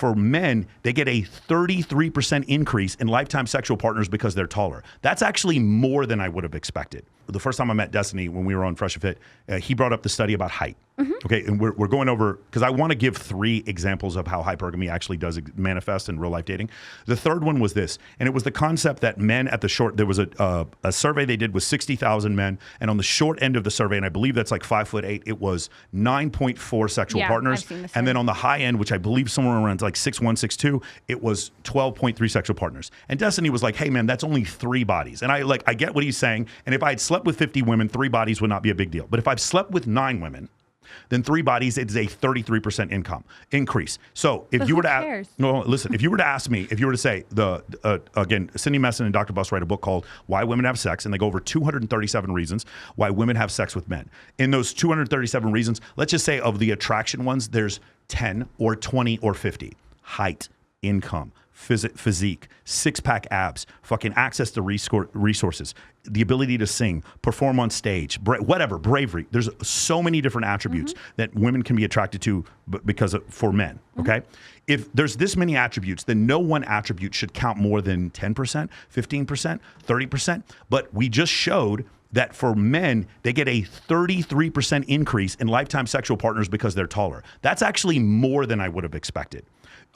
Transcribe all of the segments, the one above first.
for men, they get a 33% increase in lifetime sexual partners because they're taller. That's actually more than I would have expected. The first time I met Destiny when we were on Fresh and Fit, he brought up the study about height. Okay, and we're going over, because I want to give 3 examples of how hypergamy actually does manifest in real life dating. The third one was this, and it was the concept that men at the short, there was a survey they did with 60,000 men, and on the short end of the survey, and I believe that's like 5'8", it was 9.4 sexual partners. And then on the high end, which I believe somewhere around like 6'1", 6'2", it was 12.3 sexual partners. And Destiny was like, hey man, that's only 3 bodies. And I get what he's saying. And if I had slept with 50 women, 3 bodies would not be a big deal. But if I've slept with 9 women, then 3 bodies, it is a 33% income increase. So if you were to ask, no, listen, if you were to ask me, if you were to say again, Cindy Messon and Dr. Buss write a book called Why Women Have Sex, and they go over 237 reasons why women have sex with men. In those 237 reasons, let's just say of the attraction ones, there's 10 or 20 or 50. Height, income, physique, 6-pack abs, fucking access to resources, the ability to sing, perform on stage, bravery. There's so many different attributes that women can be attracted to for men, okay? If there's this many attributes, then no one attribute should count more than 10%, 15%, 30%. But we just showed that for men, they get a 33% increase in lifetime sexual partners because they're taller. That's actually more than I would have expected.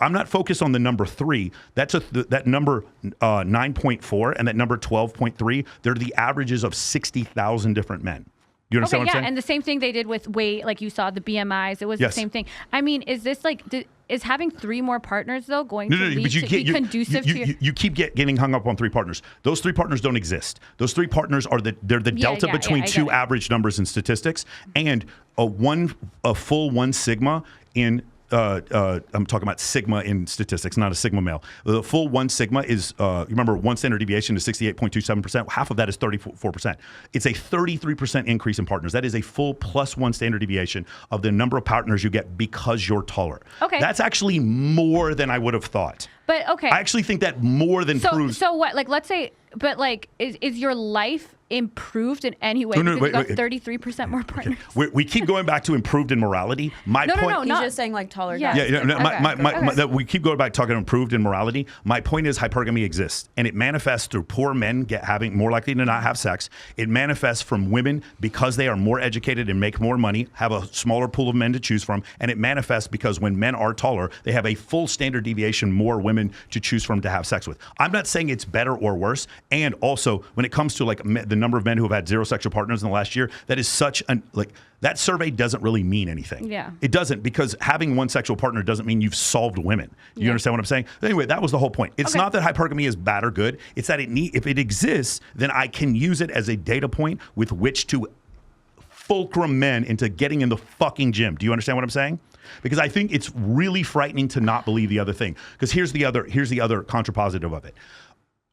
I'm not focused on the number 3. That number 9.4 and that number 12.3. They're the averages of 60,000 different men. You understand what I'm saying? And the same thing they did with weight, like you saw the BMIs. It was the same thing. I mean, is this like is having 3 more partners though going to lead to be conducive to your? You keep getting hung up on 3 partners. Those 3 partners don't exist. Those 3 partners are they're the delta between 2 average numbers in statistics and a full 1 sigma in. I'm talking about sigma in statistics, not a sigma male. The full 1 sigma is, remember, 1 standard deviation is 68.27%. Half of that is 34%. It's a 33% increase in partners. That is a full plus 1 standard deviation of the number of partners you get because you're taller. Okay. That's actually more than I would have thought. But okay. I actually think that more than proves. So what? Like, let's say, but like, is your life improved in any way because you got 33% more partners? Okay. We keep going back to improved in morality. My point. No, he's just saying like taller guys. We keep going back talking improved in morality. My point is hypergamy exists, and it manifests through poor men having more likely to not have sex. It manifests from women because they are more educated and make more money, have a smaller pool of men to choose from, and it manifests because when men are taller, they have a full standard deviation more women to choose from to have sex with. I'm not saying it's better or worse. And also, when it comes to like the number of men who have had 0 sexual partners in the last year, that is such that survey doesn't really mean anything. Yeah. It doesn't, because having 1 sexual partner doesn't mean you've solved women. You understand what I'm saying? Anyway, that was the whole point. It's not that hypergamy is bad or good. It's that if it exists, then I can use it as a data point with which to fulcrum men into getting in the fucking gym. Do you understand what I'm saying? Because I think it's really frightening to not believe the other thing. Because here's the other contrapositive of it.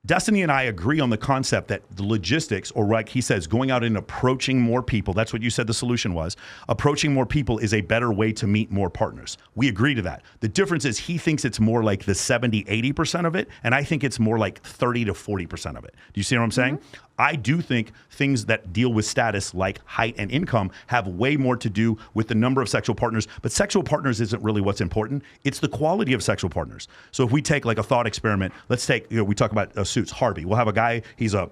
Destiny and I agree on the concept that the logistics, or like he says, going out and approaching more people, that's what you said the solution was. Approaching more people is a better way to meet more partners. We agree to that. The difference is he thinks it's more like the 70, 80% of it, and I think it's more like 30 to 40% of it. Do you see what I'm saying? I do think things that deal with status like height and income have way more to do with the number of sexual partners, but sexual partners isn't really what's important. It's the quality of sexual partners. So if we take like a thought experiment, let's take, we talk about suits, Harvey. We'll have a guy, he's a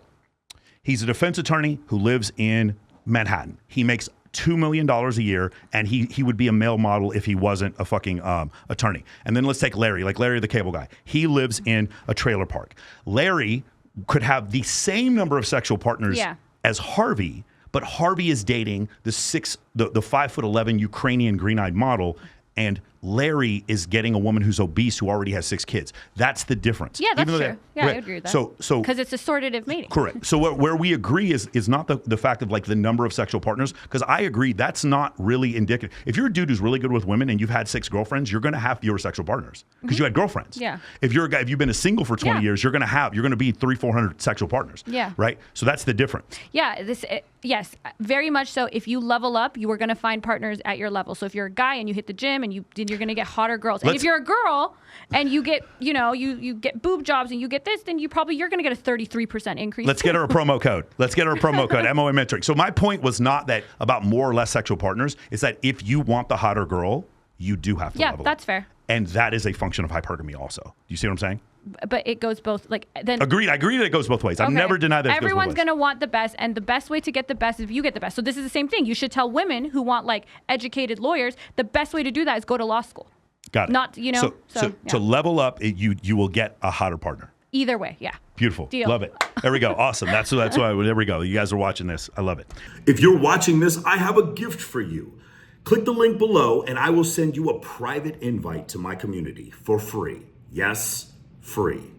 defense attorney who lives in Manhattan. He makes $2 million a year, and he would be a male model if he wasn't a fucking attorney. And then let's take Larry, like Larry the cable guy. He lives in a trailer park. Larry could have the same number of sexual partners as Harvey, but Harvey is dating the 5'11" Ukrainian green-eyed model, and Larry is getting a woman who's obese who already has 6 kids. That's the difference. Yeah, that's true. I agree with that. So because it's assortative mating. Correct. So where we agree is not the fact of like the number of sexual partners, because I agree that's not really indicative. If you're a dude who's really good with women and you've had 6 girlfriends, you're going to have fewer sexual partners because you had girlfriends. Yeah. If you're a guy, if you've been a single for 20 years, you're going to be 300-400 sexual partners. Yeah. Right. So that's the difference. Yeah. Yes, very much so. If you level up, you are going to find partners at your level. So if you're a guy and you hit the gym and you're going to get hotter girls. And if you're a girl and you get, you get boob jobs and you get this, then you're going to get a 33% increase. Let's get her a promo code. MOM Mentoring. So my point was not that about more or less sexual partners. It's that if you want the hotter girl, you do have to level up. Yeah, that's fair. And that is a function of hypergamy also. Do you see what I'm saying? But it goes both, like, then. Agreed. I agree that it goes both ways. I've never denied that it goes both ways. Everyone's going to want the best, and the best way to get the best is if you get the best. So this is the same thing. You should tell women who want, like, educated lawyers, the best way to do that is go to law school. Got it. Not, you know. So to level up, you will get a hotter partner. Either way, yeah. Beautiful. Deal. Love it. There we go. Awesome. That's why. There we go. You guys are watching this. I love it. If you're watching this, I have a gift for you. Click the link below and I will send you a private invite to my community for free. Yes, free.